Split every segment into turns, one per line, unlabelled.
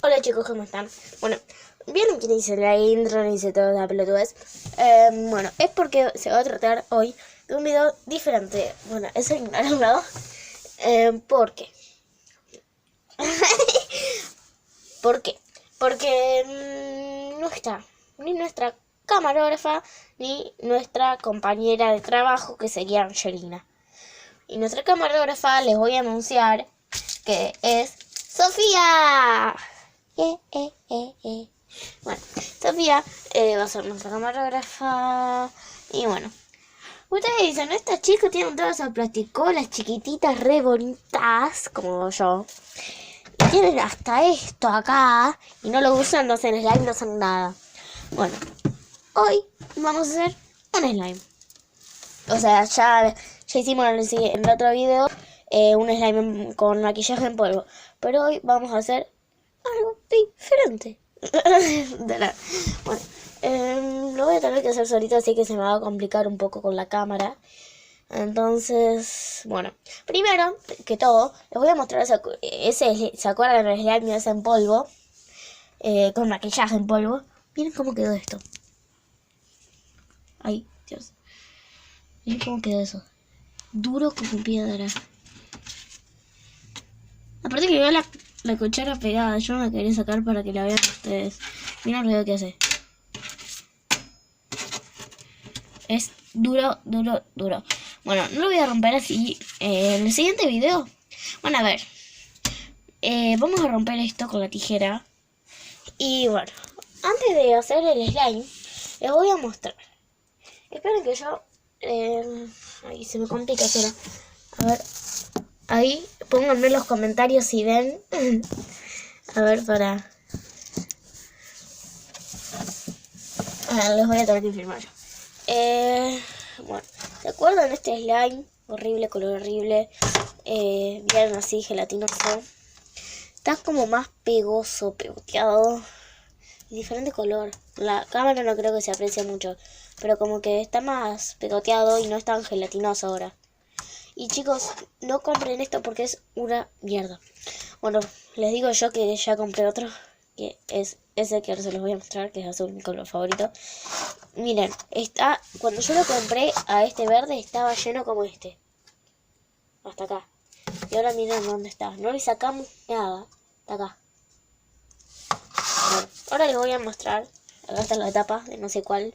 Hola chicos, ¿cómo están? Bueno, ¿vieron que dice la intro, dice toda la pelotudez? Bueno, es porque se va a tratar hoy de un video diferente. Bueno, eso ignorenlo. ¿Por qué? ¿Por qué? Porque no está ni nuestra camarógrafa ni nuestra compañera de trabajo, que sería Angelina. Y nuestra camarógrafa les voy a anunciar que es Sofía. Bueno, Sofía va a ser nuestra camarógrafa. Y bueno, ustedes dicen, estas chicas tienen todas esas plasticolas chiquititas re bonitas, como yo. Y tienen hasta esto acá. Y no lo usan, no hacen slime, no hacen nada. Bueno, hoy vamos a hacer un slime. O sea, ya hicimos en el otro video un slime con maquillaje en polvo. Pero hoy vamos a hacer algo diferente. Bueno, lo voy a tener que hacer solito, así que se me va a complicar un poco con la cámara. Entonces, bueno, primero que todo, les voy a mostrar ¿se acuerdan del slime ese en polvo? Con maquillaje en polvo. Miren cómo quedó esto. Ay, Dios. Miren cómo quedó eso. Duro como piedra. Aparte que veo la cuchara pegada. Yo no la quería sacar para que la vean ustedes. Miren el ruido que hace. Es duro, duro, duro. Bueno, no lo voy a romper así. En el siguiente video. Bueno, a ver. Vamos a romper esto con la tijera. Y bueno, antes de hacer el slime, les voy a mostrar. Esperen que yo... ahí se me complica hacerlo. A ver. Ahí, pónganme en los comentarios si ven. A ver, para... les voy a tener que filmar yo. Bueno, ¿se acuerdan de este slime? Horrible, color horrible. Vieron así, gelatinoso. Está como más pegoso, pegoteado. Y diferente color. La cámara no creo que se aprecie mucho. Pero como que está más pegoteado y no es tan gelatinoso ahora. Y chicos, no compren esto porque es una mierda. Bueno, les digo yo que ya compré otro. Que es ese que ahora se los voy a mostrar, que es azul, mi color favorito. Miren, cuando yo lo compré a este verde estaba lleno como este. Hasta acá. Y ahora miren dónde está. No le sacamos nada. Está acá. Bueno, ahora les voy a mostrar. Acá está la tapa de no sé cuál.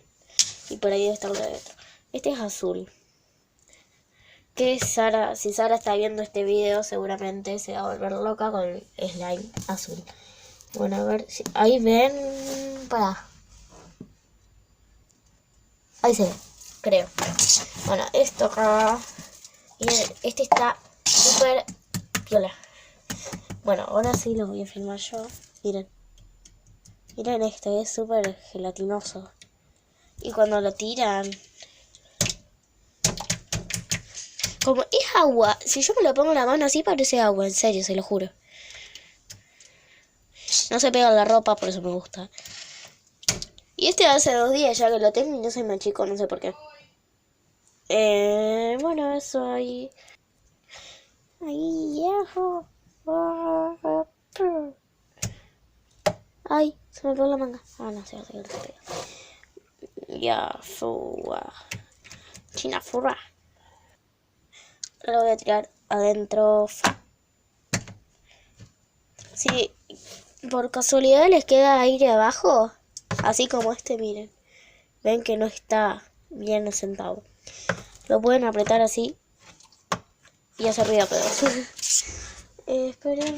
Y por ahí debe estar la de otro. Este es azul. Que Sara, si Sara está viendo este video, seguramente se va a volver loca con el slime azul. Bueno, a ver si... Ahí ven... Pará. Ahí se ve, creo. Bueno, esto acá... Miren, este está súper piola. Bueno, ahora sí lo voy a filmar yo. Miren. Miren esto, es súper gelatinoso. Y cuando lo tiran... Como es agua, si yo me lo pongo en la mano así parece agua, en serio, se lo juro. No se pega en la ropa, por eso me gusta. Y este hace 2 días ya que lo tengo y no se me achicó, no sé por qué. Bueno, eso ahí. Ahí, viejo. Ay, se me pegó la manga. Ah, no, se va a pegar. Ya, fua. China furra. Lo voy a tirar adentro. Si por casualidad les queda aire abajo, así como este, miren. Ven que no está bien asentado. Lo pueden apretar así y hacer ruido, pero... esperen.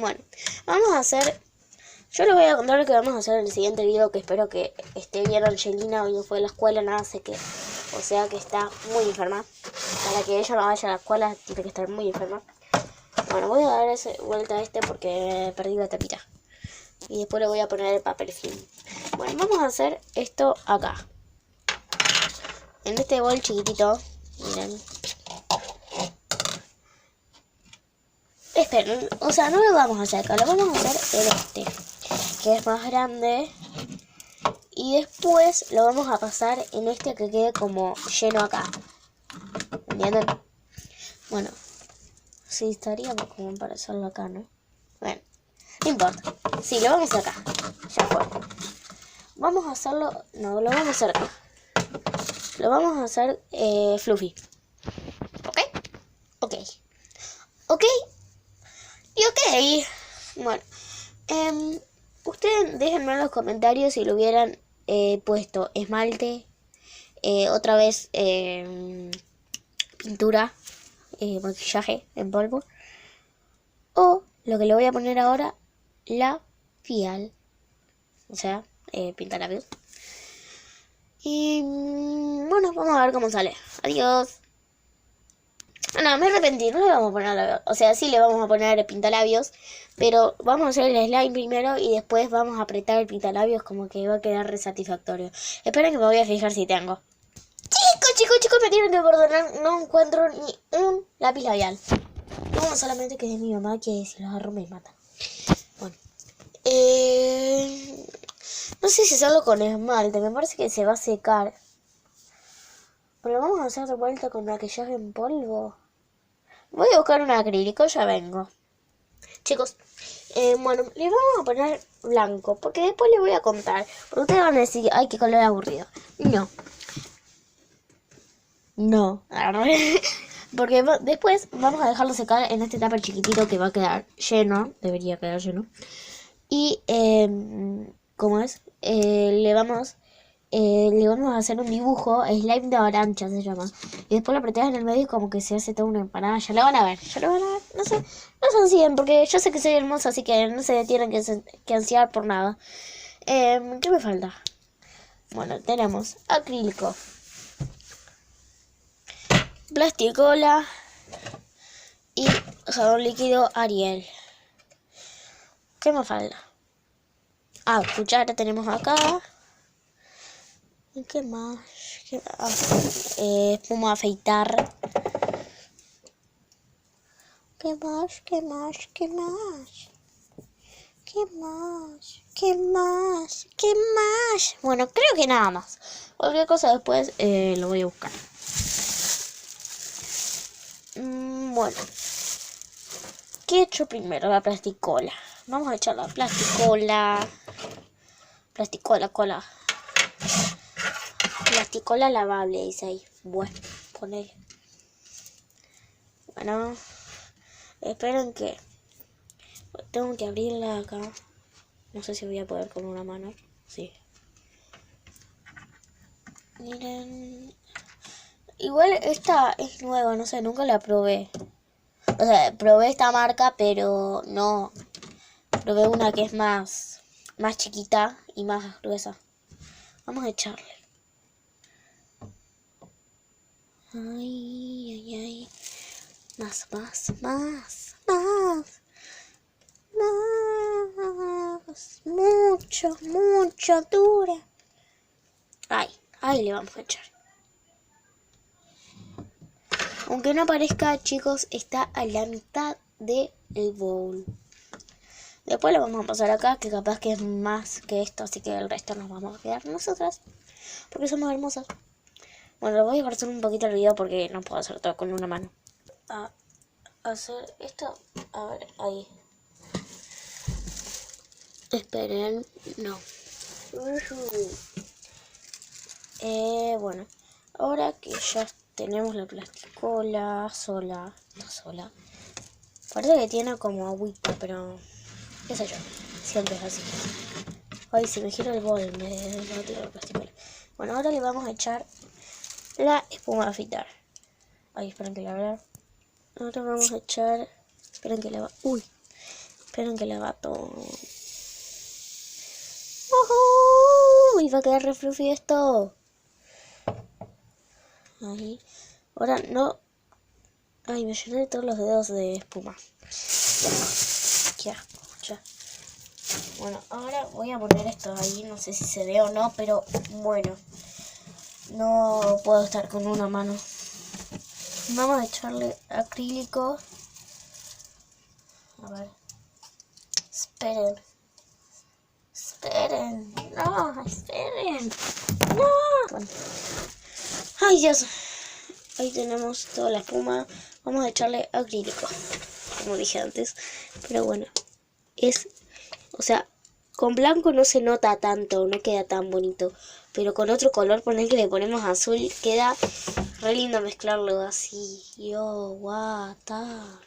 Bueno, vamos a hacer... Yo les voy a contar lo que vamos a hacer en el siguiente video, que espero que esté bien Angelina. Hoy no fue a la escuela, nada, sé que... O sea que está muy enferma. Para que ella no vaya a la escuela, tiene que estar muy enferma. Bueno, voy a dar vuelta a este porque perdí la tapita. Y después le voy a poner el papel film. Bueno, vamos a hacer esto acá. En este bol chiquitito. Miren. Esperen, o sea, no lo vamos a hacer acá. Lo vamos a hacer en este, que es más grande. Y después lo vamos a pasar en este que quede como lleno acá. ¿Entienden? Bueno. Sí, estaría como para hacerlo acá, ¿no? Bueno, no importa. Sí, lo vamos a hacer acá. Ya fue. Vamos a hacerlo... No, lo vamos a hacer acá. Lo vamos a hacer fluffy. ¿Ok? Ok. ¿Ok? Y ok. Bueno. Ustedes déjenme en los comentarios si lo hubieran puesto esmalte. Otra vez pintura. Maquillaje en polvo. O lo que le voy a poner ahora, labial. O sea, pintalabios. Y bueno, vamos a ver cómo sale. Adiós. No, me arrepentí, no le vamos a poner labios. O sea, sí le vamos a poner pintalabios, pero vamos a hacer el slime primero y después vamos a apretar el pintalabios, como que va a quedar re satisfactorio. Esperen que me voy a fijar si tengo. Chicos, me tienen que perdonar, no encuentro ni un lápiz labial. No, solamente que es de mi mamá, que si los agarro me mata. Bueno. No sé si hacerlo con esmalte, me parece que se va a secar. Pero vamos a hacer de vuelta con maquillaje en polvo. Voy a buscar un acrílico, ya vengo. Chicos, bueno, le vamos a poner blanco, porque después les voy a contar. Porque ustedes van a decir, ay, qué color aburrido. No. Porque después vamos a dejarlo secar en este tupper chiquitito que va a quedar lleno. Debería quedar lleno. Y, ¿cómo es? Le vamos a hacer un dibujo, slime de avalancha se llama. Y después lo apretas en el medio y como que se hace toda una empanada. Ya lo van a ver. No sé, no se ansíen porque yo sé que soy hermosa, así que no se tienen que ansiar por nada. ¿Qué me falta? Bueno, tenemos acrílico, plasticola y jabón líquido Ariel. ¿Qué me falta? Cuchara tenemos acá. ¿Qué más? Espuma a afeitar. ¿Qué más? Bueno, creo que nada más. Cualquier cosa después lo voy a buscar. Bueno. ¿Qué he hecho primero? La plasticola. Vamos a echar la plasticola. Plasticola lavable, dice ahí. Bueno, ponele. Bueno, esperen que tengo que abrirla acá. No sé si voy a poder con una mano. Sí. Miren. Igual esta es nueva, no sé, nunca la probé. O sea, probé esta marca, pero no. Probé una que es más chiquita y más gruesa. Vamos a echarle. Ay. Más. Mucho dura. Ahí le vamos a echar. Aunque no parezca, chicos, está a la mitad del bowl. Después lo vamos a pasar acá, que capaz que es más que esto, así que el resto nos vamos a quedar nosotras, porque somos hermosas. Bueno, lo voy a cortar un poquito el video porque no puedo hacer todo con una mano. A hacer esto, a ver, ahí. Esperen, no. Bueno, ahora que ya tenemos la plasticola sola. Parece que tiene como agüita, pero qué sé yo, siempre es así. Ay, si me giro el bol, me tiro la plasticola. Bueno, ahora le vamos a echar la espuma a afeitar. Ay, esperen que la abra. Ahora vamos a echar... Esperen que la haga todo. Y va a quedar re fluffy esto. Ahí. Ahora no. Ay, me llené todos los dedos de espuma. Ya. Bueno, ahora voy a poner esto ahí. No sé si se ve o no, pero bueno. No puedo estar con una mano. Vamos a echarle acrílico. A ver. Esperen. No, esperen. No. Bueno. Ay, Dios. Ahí tenemos toda la espuma. Vamos a echarle acrílico, como dije antes. Pero bueno, es O sea, con blanco no se nota tanto, no queda tan bonito. Pero con otro color, poner que le ponemos azul, queda re lindo mezclarlo así. Yo, guata.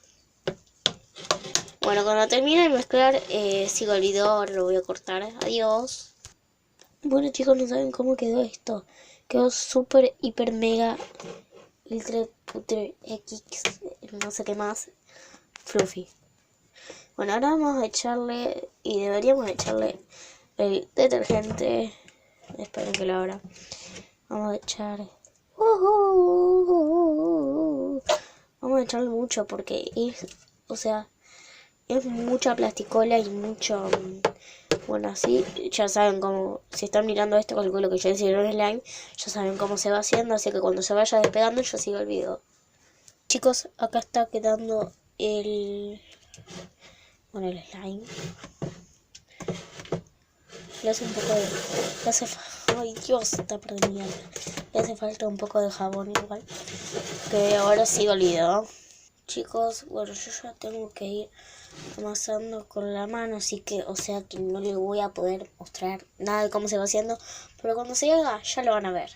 Bueno, cuando termine de mezclar, sigo el video, ahora lo voy a cortar. Adiós. Bueno chicos, no saben cómo quedó esto. Quedó súper, hiper, mega, ultra, putre, X, no sé qué más, fluffy. Bueno, ahora vamos a echarle, y deberíamos echarle el detergente. Esperen que lo abra. Vamos a echar... Vamos a echarle mucho porque es, o sea, es mucha plasticola y mucho... Bueno, así ya saben cómo, si están mirando esto, calculo que ya hicieron slime, ya saben cómo se va haciendo, así que cuando se vaya despegando yo sigo el video. Chicos, acá está quedando el... Bueno, el slime. Le hace un poco de... Le hace... Ay, Dios, está perdiendo. Le hace falta un poco de jabón igual. Que ahora sigo el video. Chicos, bueno, yo ya tengo que ir amasando con la mano, así que, o sea, que no les voy a poder mostrar nada de cómo se va haciendo, pero cuando se haga ya lo van a ver.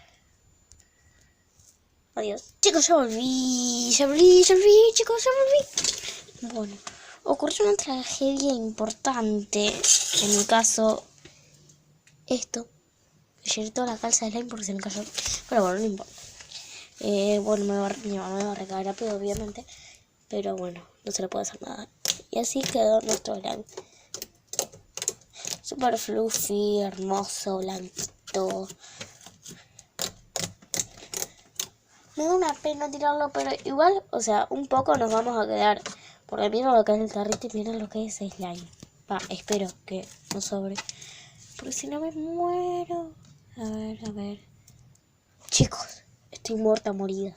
Adiós. Chicos, ya volví, chicos, ya volví. Bueno, ocurrió una tragedia importante, en mi caso, esto. Me llené toda la calza de slime porque se me cayó, pero bueno, no importa. Bueno, mi mamá me va a recaer a pedo, obviamente. Pero bueno, no se le puede hacer nada. Y así quedó nuestro slime. Super fluffy, hermoso, blanquito. Me da una pena tirarlo, pero igual, o sea, un poco nos vamos a quedar. Porque miren lo que es el tarrito y miren lo que es slime. Va, espero que no sobre. Porque si no me muero. A ver. Chicos, estoy muerta, morida.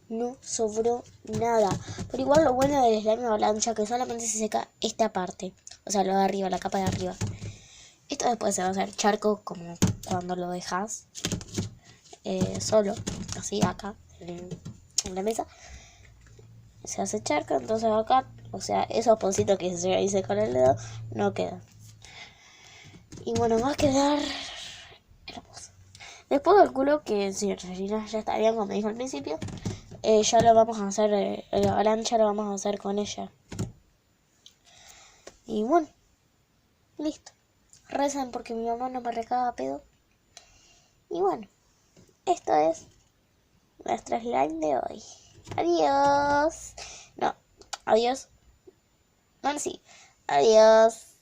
No sobró nada. Pero igual lo bueno del slime avalancha que solamente se seca esta parte. O sea, lo de arriba, la capa de arriba. Esto después se va a hacer charco como cuando lo dejas solo. Así acá en la mesa. Se hace charco, entonces acá, o sea, esos pocitos que se hice con el dedo no quedan. Y bueno, va a quedar hermoso. Después calculo que si Regina ya está bien, como me dijo al principio. Ya lo vamos a hacer, la avalancha lo vamos a hacer con ella. Y bueno, listo. Recen porque mi mamá no me recaga a pedo. Y bueno, esto es nuestro slime de hoy. Adiós. No, adiós. Bueno, sí. Adiós.